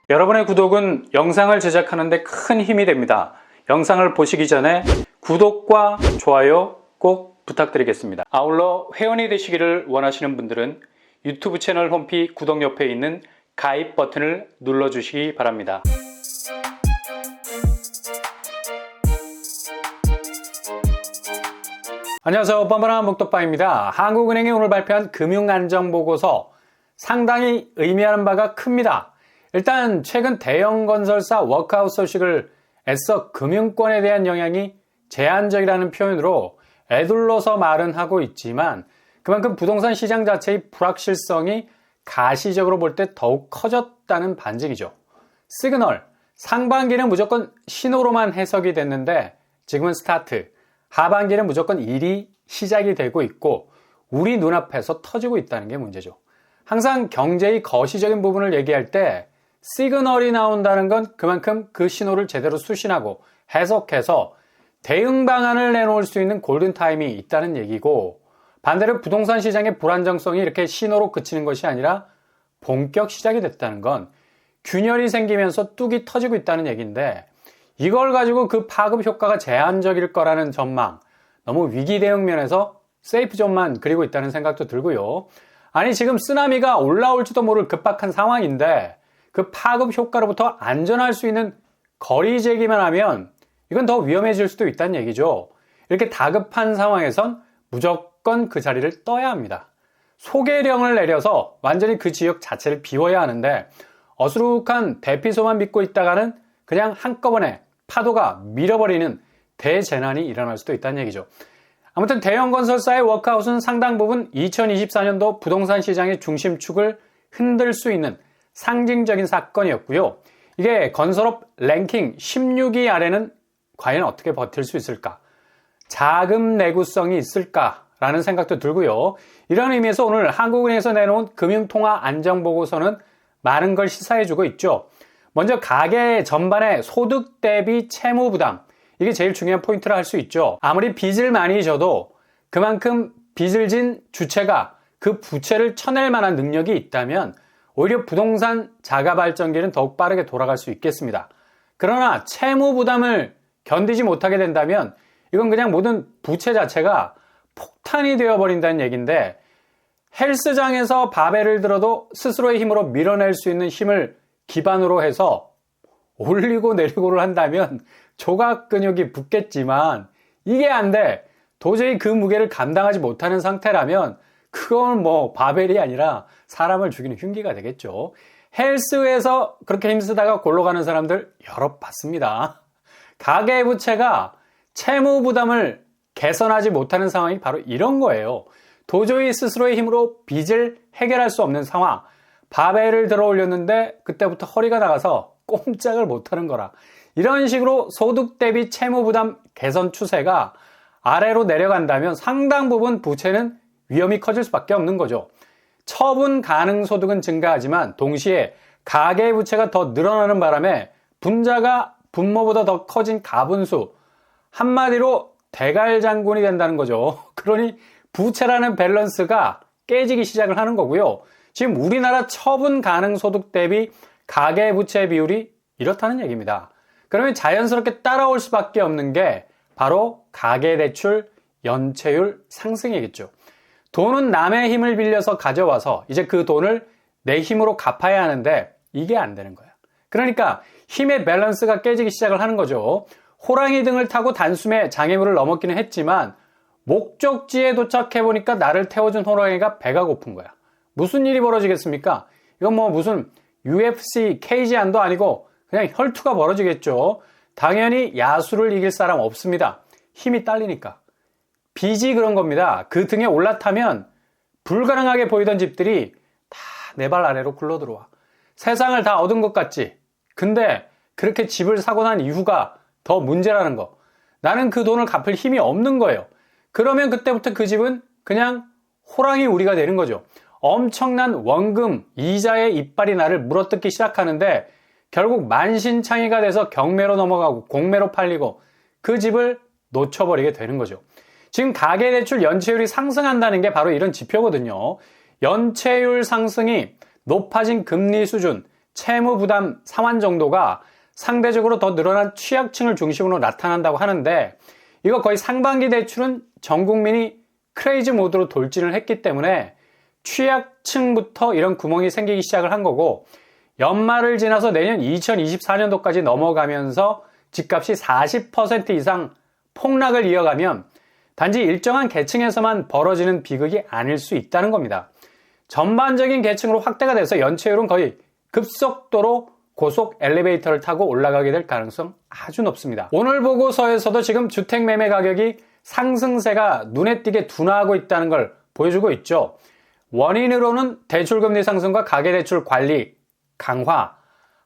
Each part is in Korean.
여러분의 구독은 영상을 제작하는 데 큰 힘이 됩니다. 영상을 보시기 전에 구독과 좋아요 꼭 부탁드리겠습니다. 아울러 회원이 되시기를 원하시는 분들은 유튜브 채널 홈피 구독 옆에 있는 가입 버튼을 눌러주시기 바랍니다. 안녕하세요. 뻔뻔한 목덕방입니다. 한국은행이 오늘 발표한 금융안정보고서 상당히 의미하는 바가 큽니다. 일단 최근 대형 건설사 워크아웃 소식을 애써 금융권에 대한 영향이 제한적이라는 표현으로 에둘러서 말은 하고 있지만 그만큼 부동산 시장 자체의 불확실성이 가시적으로 볼 때 더욱 커졌다는 반증이죠. 시그널, 상반기는 무조건 신호로만 해석이 됐는데 지금은 스타트, 하반기는 무조건 일이 시작이 되고 있고 우리 눈앞에서 터지고 있다는 게 문제죠. 항상 경제의 거시적인 부분을 얘기할 때 시그널이 나온다는 건 그만큼 그 신호를 제대로 수신하고 해석해서 대응 방안을 내놓을 수 있는 골든타임이 있다는 얘기고, 반대로 부동산 시장의 불안정성이 이렇게 신호로 그치는 것이 아니라 본격 시작이 됐다는 건 균열이 생기면서 뚝이 터지고 있다는 얘기인데, 이걸 가지고 그 파급 효과가 제한적일 거라는 전망, 너무 위기 대응 면에서 세이프존만 그리고 있다는 생각도 들고요. 아니 지금 쓰나미가 올라올지도 모를 급박한 상황인데 그 파급 효과로부터 안전할 수 있는 거리 제기만 하면 이건 더 위험해질 수도 있다는 얘기죠. 이렇게 다급한 상황에선 무조건 그 자리를 떠야 합니다. 소개령을 내려서 완전히 그 지역 자체를 비워야 하는데 어수룩한 대피소만 믿고 있다가는 그냥 한꺼번에 파도가 밀어버리는 대재난이 일어날 수도 있다는 얘기죠. 아무튼 대형 건설사의 워크아웃은 상당 부분 2024년도 부동산 시장의 중심축을 흔들 수 있는 상징적인 사건이었고요. 이게 건설업 랭킹 16위 아래는 과연 어떻게 버틸 수 있을까? 자금 내구성이 있을까라는 생각도 들고요. 이런 의미에서 오늘 한국은행에서 내놓은 금융통화 안정보고서는 많은 걸 시사해주고 있죠. 먼저 가계 전반의 소득 대비 채무 부담, 이게 제일 중요한 포인트라 할 수 있죠. 아무리 빚을 많이 져도 그만큼 빚을 진 주체가 그 부채를 쳐낼 만한 능력이 있다면 오히려 부동산 자가 발전기는 더욱 빠르게 돌아갈 수 있겠습니다. 그러나 채무 부담을 견디지 못하게 된다면 이건 그냥 모든 부채 자체가 폭탄이 되어버린다는 얘기인데, 헬스장에서 바벨을 들어도 스스로의 힘으로 밀어낼 수 있는 힘을 기반으로 해서 올리고 내리고를 한다면 조각 근육이 붙겠지만 이게 안 돼. 도저히 그 무게를 감당하지 못하는 상태라면 그건 뭐 바벨이 아니라 사람을 죽이는 흉기가 되겠죠. 헬스에서 그렇게 힘쓰다가 골로 가는 사람들 여러 봤습니다. 가계부채가 채무 부담을 개선하지 못하는 상황이 바로 이런 거예요. 도저히 스스로의 힘으로 빚을 해결할 수 없는 상황. 바벨을 들어 올렸는데 그때부터 허리가 나가서 꼼짝을 못하는 거라. 이런 식으로 소득 대비 채무 부담 개선 추세가 아래로 내려간다면 상당 부분 부채는 위험이 커질 수밖에 없는 거죠. 처분 가능 소득은 증가하지만 동시에 가계 부채가 더 늘어나는 바람에 분자가 분모보다 더 커진 가분수, 한마디로 대갈장군이 된다는 거죠. 그러니 부채라는 밸런스가 깨지기 시작을 하는 거고요. 지금 우리나라 처분 가능 소득 대비 가계 부채 비율이 이렇다는 얘기입니다. 그러면 자연스럽게 따라올 수밖에 없는 게 바로 가계대출 연체율 상승이겠죠. 돈은 남의 힘을 빌려서 가져와서 이제 그 돈을 내 힘으로 갚아야 하는데 이게 안 되는 거야. 그러니까 힘의 밸런스가 깨지기 시작을 하는 거죠. 호랑이 등을 타고 단숨에 장애물을 넘었기는 했지만 목적지에 도착해보니까 나를 태워준 호랑이가 배가 고픈 거야. 무슨 일이 벌어지겠습니까? 이건 뭐 무슨 UFC 케이지안도 아니고 그냥 혈투가 벌어지겠죠. 당연히 야수를 이길 사람 없습니다. 힘이 딸리니까. 빚이 그런 겁니다. 그 등에 올라타면 불가능하게 보이던 집들이 다 내 발 아래로 굴러들어와. 세상을 다 얻은 것 같지? 근데 그렇게 집을 사고 난 이후가 더 문제라는 거. 나는 그 돈을 갚을 힘이 없는 거예요. 그러면 그때부터 그 집은 그냥 호랑이 우리가 되는 거죠. 엄청난 원금, 이자의 이빨이 나를 물어뜯기 시작하는데 결국 만신창이가 돼서 경매로 넘어가고 공매로 팔리고 그 집을 놓쳐버리게 되는 거죠. 지금 가계대출 연체율이 상승한다는 게 바로 이런 지표거든요. 연체율 상승이 높아진 금리 수준, 채무 부담 상환 정도가 상대적으로 더 늘어난 취약층을 중심으로 나타난다고 하는데, 이거 거의 상반기 대출은 전 국민이 크레이지 모드로 돌진을 했기 때문에 취약층부터 이런 구멍이 생기기 시작을 한 거고, 연말을 지나서 내년 2024년도까지 넘어가면서 집값이 40% 이상 폭락을 이어가면 단지 일정한 계층에서만 벌어지는 비극이 아닐 수 있다는 겁니다. 전반적인 계층으로 확대가 돼서 연체율은 거의 급속도로 고속 엘리베이터를 타고 올라가게 될 가능성 아주 높습니다. 오늘 보고서에서도 지금 주택 매매 가격이 상승세가 눈에 띄게 둔화하고 있다는 걸 보여주고 있죠. 원인으로는 대출금리 상승과 가계대출 관리 강화,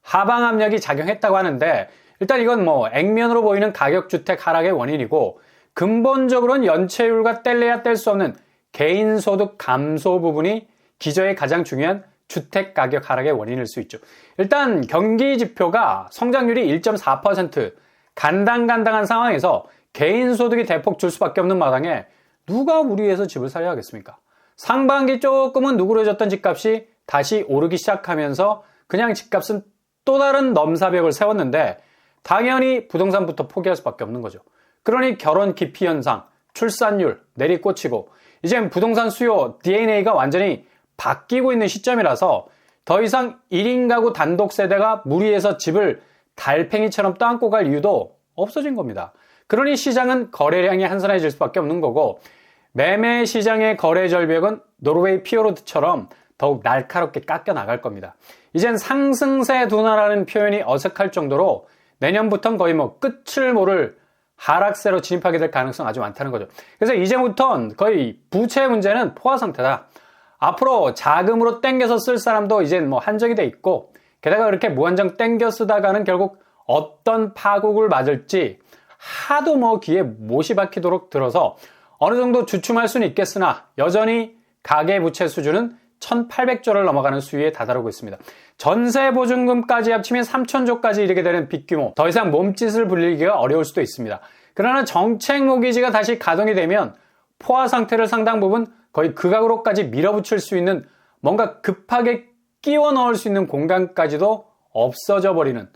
하방 압력이 작용했다고 하는데, 일단 이건 액면으로 보이는 가격주택 하락의 원인이고, 근본적으로는 연체율과 뗄래야 뗄 수 없는 개인소득 감소 부분이 기저의 가장 중요한 주택 가격 하락의 원인일 수 있죠. 일단 경기 지표가 성장률이 1.4% 간당간당한 상황에서 개인소득이 대폭 줄 수밖에 없는 마당에 누가 무리해서 집을 사려 하겠습니까? 상반기 조금은 누그러졌던 집값이 다시 오르기 시작하면서 그냥 집값은 또 다른 넘사벽을 세웠는데, 당연히 부동산부터 포기할 수밖에 없는 거죠. 그러니 결혼 기피 현상, 출산율 내리꽂히고, 이젠 부동산 수요 DNA가 완전히 바뀌고 있는 시점이라서 더 이상 1인 가구 단독 세대가 무리해서 집을 달팽이처럼 떠안고 갈 이유도 없어진 겁니다. 그러니 시장은 거래량이 한산해질 수밖에 없는 거고, 매매 시장의 거래 절벽은 노르웨이 피오르드처럼 더욱 날카롭게 깎여 나갈 겁니다. 이젠 상승세 둔화라는 표현이 어색할 정도로 내년부터는 거의 끝을 모를 하락세로 진입하게 될 가능성 아주 많다는 거죠. 그래서 이제부터는 거의 부채 문제는 포화 상태다. 앞으로 자금으로 땡겨서 쓸 사람도 이젠 한정이 돼 있고, 게다가 그렇게 무한정 땡겨 쓰다가는 결국 어떤 파국을 맞을지 하도 귀에 못이 박히도록 들어서 어느 정도 주춤할 수는 있겠으나 여전히 가계부채 수준은 1,800조를 넘어가는 수위에 다다르고 있습니다. 전세보증금까지 합치면 3,000조까지 이르게 되는 빚규모, 더 이상 몸짓을 불리기가 어려울 수도 있습니다. 그러나 정책 모기지가 다시 가동이 되면 포화 상태를 상당 부분 거의 극악으로까지 밀어붙일 수 있는, 뭔가 급하게 끼워 넣을 수 있는 공간까지도 없어져 버리는,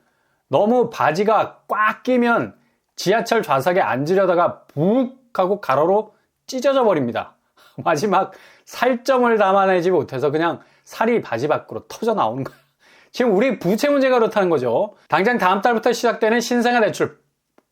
너무 바지가 꽉 끼면 지하철 좌석에 앉으려다가 북 하고 가로로 찢어져 버립니다. 마지막 살점을 담아내지 못해서 그냥 살이 바지 밖으로 터져 나오는 거예요. 지금 우리 부채 문제가 그렇다는 거죠. 당장 다음 달부터 시작되는 신생아 대출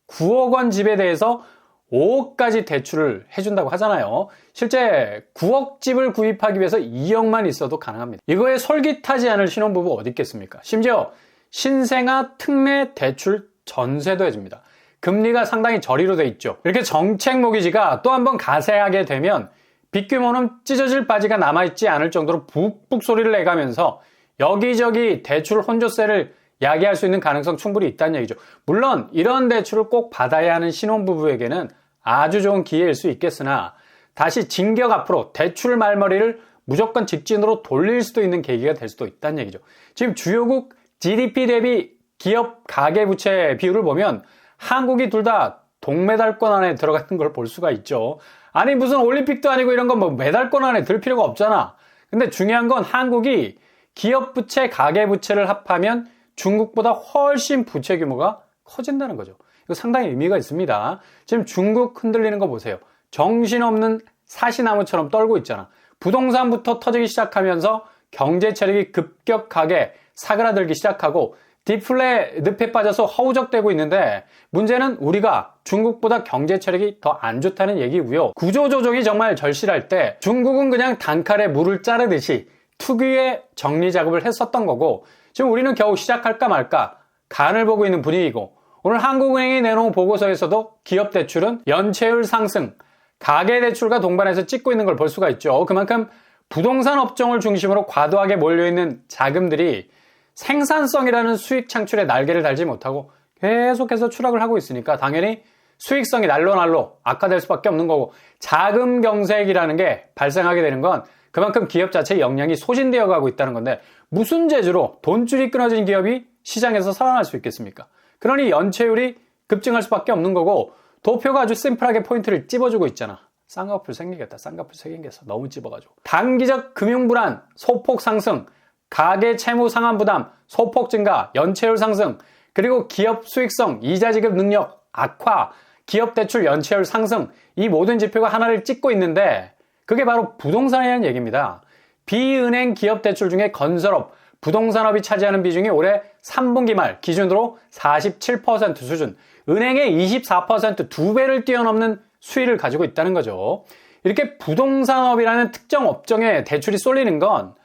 9억 원 집에 대해서 5억까지 대출을 해준다고 하잖아요. 실제 9억 집을 구입하기 위해서 2억만 있어도 가능합니다. 이거에 솔깃하지 않을 신혼부부 어디 있겠습니까? 심지어 신생아 특례 대출 전세도 해줍니다. 금리가 상당히 저리로 돼 있죠. 이렇게 정책 모기지가 또 한 번 가세하게 되면 빚규모는 찢어질 바지가 남아있지 않을 정도로 북북 소리를 내가면서 여기저기 대출 혼조세를 야기할 수 있는 가능성 충분히 있다는 얘기죠. 물론 이런 대출을 꼭 받아야 하는 신혼부부에게는 아주 좋은 기회일 수 있겠으나, 다시 진격 앞으로 대출 말머리를 무조건 직진으로 돌릴 수도 있는 계기가 될 수도 있다는 얘기죠. 지금 주요국 GDP 대비 기업 가계부채 비율을 보면 한국이 둘 다 동메달권 안에 들어가는 걸 볼 수가 있죠. 아니 무슨 올림픽도 아니고 이런 건 메달권 안에 들 필요가 없잖아. 근데 중요한 건 한국이 기업 부채, 가계 부채를 합하면 중국보다 훨씬 부채 규모가 커진다는 거죠. 이거 상당히 의미가 있습니다. 지금 중국 흔들리는 거 보세요. 정신없는 사시나무처럼 떨고 있잖아. 부동산부터 터지기 시작하면서 경제 체력이 급격하게 사그라들기 시작하고 디플레 늪에 빠져서 허우적대고 있는데, 문제는 우리가 중국보다 경제 체력이 더 안 좋다는 얘기고요. 구조조정이 정말 절실할 때 중국은 그냥 단칼에 물을 자르듯이 특유의 정리 작업을 했었던 거고, 지금 우리는 겨우 시작할까 말까 간을 보고 있는 분위기고, 오늘 한국은행이 내놓은 보고서에서도 기업 대출은 연체율 상승, 가계대출과 동반해서 찍고 있는 걸 볼 수가 있죠. 그만큼 부동산 업종을 중심으로 과도하게 몰려있는 자금들이 생산성이라는 수익 창출에 날개를 달지 못하고 계속해서 추락을 하고 있으니까 당연히 수익성이 날로 악화될 수밖에 없는 거고, 자금 경색이라는 게 발생하게 되는 건 그만큼 기업 자체의 역량이 소진되어 가고 있다는 건데, 무슨 재주로 돈줄이 끊어진 기업이 시장에서 살아날 수 있겠습니까? 그러니 연체율이 급증할 수밖에 없는 거고, 도표가 아주 심플하게 포인트를 찝어주고 있잖아. 쌍꺼풀 생기겠다. 쌍꺼풀 생기겠어. 너무 찝어가지고. 단기적 금융불안, 소폭 상승, 가계 채무 상환 부담, 소폭 증가, 연체율 상승, 그리고 기업 수익성, 이자 지급 능력 악화, 기업 대출 연체율 상승, 이 모든 지표가 하나를 찍고 있는데 그게 바로 부동산이라는 얘기입니다. 비은행 기업 대출 중에 건설업, 부동산업이 차지하는 비중이 올해 3분기 말 기준으로 47% 수준, 은행의 24% 2배를 뛰어넘는 수위를 가지고 있다는 거죠. 이렇게 부동산업이라는 특정 업종에 대출이 쏠리는 건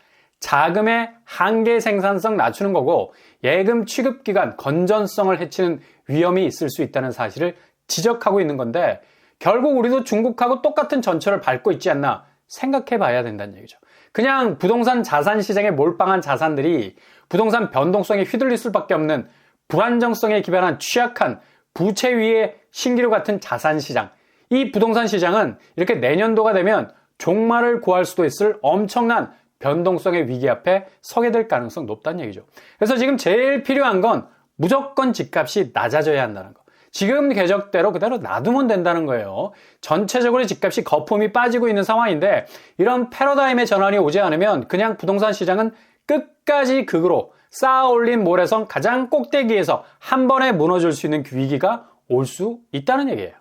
자금의 한계 생산성 낮추는 거고 예금 취급 기간 건전성을 해치는 위험이 있을 수 있다는 사실을 지적하고 있는 건데 결국 우리도 중국하고 똑같은 전철을 밟고 있지 않나 생각해 봐야 된다는 얘기죠. 그냥 부동산 자산 시장에 몰빵한 자산들이 부동산 변동성에 휘둘릴 수밖에 없는 불안정성에 기반한 취약한 부채 위의 신기루 같은 자산 시장. 이 부동산 시장은 이렇게 내년도가 되면 종말을 구할 수도 있을 엄청난 변동성의 위기 앞에 서게 될 가능성 높다는 얘기죠. 그래서 지금 제일 필요한 건 무조건 집값이 낮아져야 한다는 거. 지금 궤적대로 그대로 놔두면 된다는 거예요. 전체적으로 집값이 거품이 빠지고 있는 상황인데 이런 패러다임의 전환이 오지 않으면 그냥 부동산 시장은 끝까지 극으로 쌓아 올린 모래성 가장 꼭대기에서 한 번에 무너질 수 있는 위기가 올 수 있다는 얘기예요.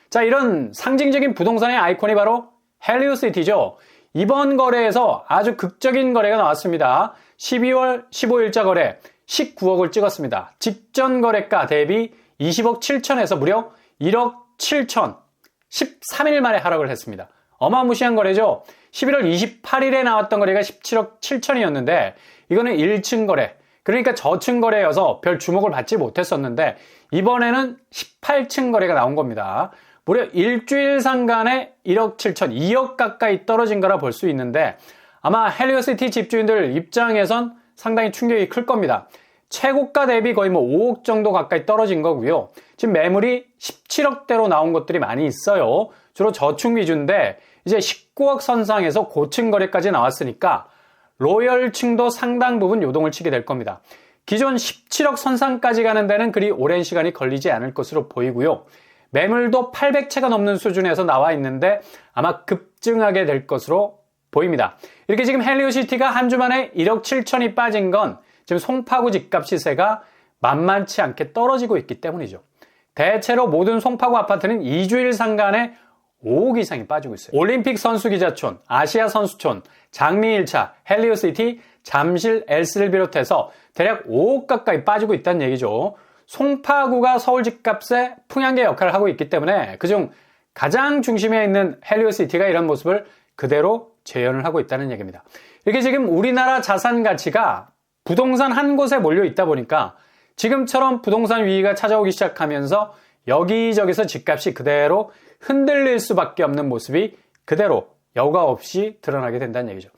자, 이런 상징적인 부동산의 아이콘이 바로 헬리오시티죠. 이번 거래에서 아주 극적인 거래가 나왔습니다. 12월 15일자 거래 19억을 찍었습니다. 직전 거래가 대비 20억 7천에서 무려 1억 7천 13일 만에 하락을 했습니다. 어마무시한 거래죠. 11월 28일에 나왔던 거래가 17억 7천이었는데 이거는 1층 거래, 그러니까 저층 거래여서 별 주목을 받지 못했었는데 이번에는 18층 거래가 나온 겁니다. 무려 일주일 상간에 1억 7천, 2억 가까이 떨어진 거라 볼 수 있는데 아마 헬리오시티 집주인들 입장에선 상당히 충격이 클 겁니다. 최고가 대비 거의 5억 정도 가까이 떨어진 거고요. 지금 매물이 17억대로 나온 것들이 많이 있어요. 주로 저층 위주인데 이제 19억 선상에서 고층 거래까지 나왔으니까 로열층도 상당 부분 요동을 치게 될 겁니다. 기존 17억 선상까지 가는 데는 그리 오랜 시간이 걸리지 않을 것으로 보이고요. 매물도 800채가 넘는 수준에서 나와 있는데 아마 급증하게 될 것으로 보입니다. 이렇게 지금 헬리오시티가 한 주 만에 1억 7천이 빠진 건 지금 송파구 집값 시세가 만만치 않게 떨어지고 있기 때문이죠. 대체로 모든 송파구 아파트는 2주일 상간에 5억 이상이 빠지고 있어요. 올림픽 선수기자촌, 아시아 선수촌, 장미 1차, 헬리오시티, 잠실 L스를 비롯해서 대략 5억 가까이 빠지고 있다는 얘기죠. 송파구가 서울 집값의 풍향계 역할을 하고 있기 때문에 그중 가장 중심에 있는 헬리오시티가 이런 모습을 그대로 재현을 하고 있다는 얘기입니다. 이렇게 지금 우리나라 자산 가치가 부동산 한 곳에 몰려 있다 보니까 지금처럼 부동산 위기가 찾아오기 시작하면서 여기저기서 집값이 그대로 흔들릴 수밖에 없는 모습이 그대로 여과 없이 드러나게 된다는 얘기죠.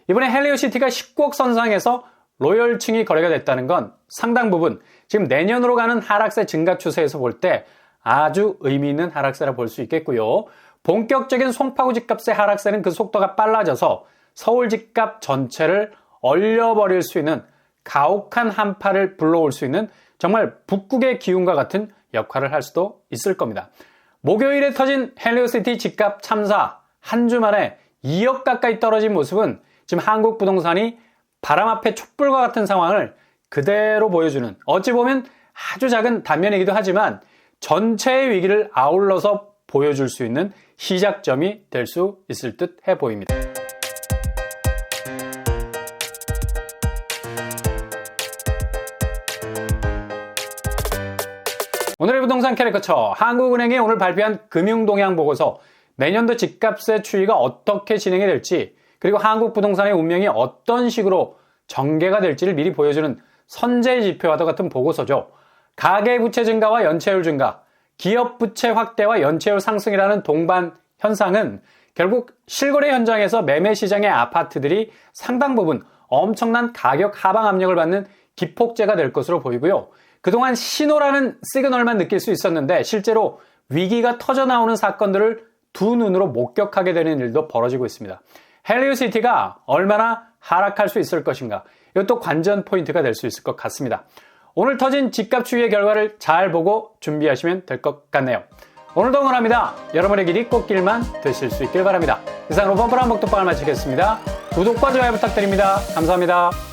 이번에 헬리오시티가 19억 선상에서 로열층이 거래가 됐다는 건 상당 부분 지금 내년으로 가는 하락세 증가 추세에서 볼 때 아주 의미 있는 하락세라 볼 수 있겠고요. 본격적인 송파구 집값의 하락세는 그 속도가 빨라져서 서울 집값 전체를 얼려버릴 수 있는 가혹한 한파를 불러올 수 있는 정말 북극의 기운과 같은 역할을 할 수도 있을 겁니다. 목요일에 터진 헬리오시티 집값 참사 한 주 만에 2억 가까이 떨어진 모습은 지금 한국 부동산이 바람 앞에 촛불과 같은 상황을 그대로 보여주는 어찌 보면 아주 작은 단면이기도 하지만 전체의 위기를 아울러서 보여줄 수 있는 시작점이 될 수 있을 듯 해 보입니다. 오늘의 부동산 캐리커처, 한국은행이 오늘 발표한 금융동향보고서 내년도 집값의 추이가 어떻게 진행이 될지 그리고 한국 부동산의 운명이 어떤 식으로 전개가 될지를 미리 보여주는 선제 지표와도 같은 보고서죠. 가계부채 증가와 연체율 증가, 기업부채 확대와 연체율 상승이라는 동반 현상은 결국 실거래 현장에서 매매 시장의 아파트들이 상당 부분 엄청난 가격 하방 압력을 받는 기폭제가 될 것으로 보이고요. 그동안 신호라는 시그널만 느낄 수 있었는데 실제로 위기가 터져나오는 사건들을 두 눈으로 목격하게 되는 일도 벌어지고 있습니다. 헬리오시티가 얼마나 하락할 수 있을 것인가, 이것도 관전 포인트가 될 수 있을 것 같습니다. 오늘 터진 집값 추이의 결과를 잘 보고 준비하시면 될 것 같네요. 오늘도 응원합니다. 여러분의 길이 꽃길만 되실 수 있길 바랍니다. 이상으로 뻔뻔한 먹도빵을 마치겠습니다. 구독과 좋아요 부탁드립니다. 감사합니다.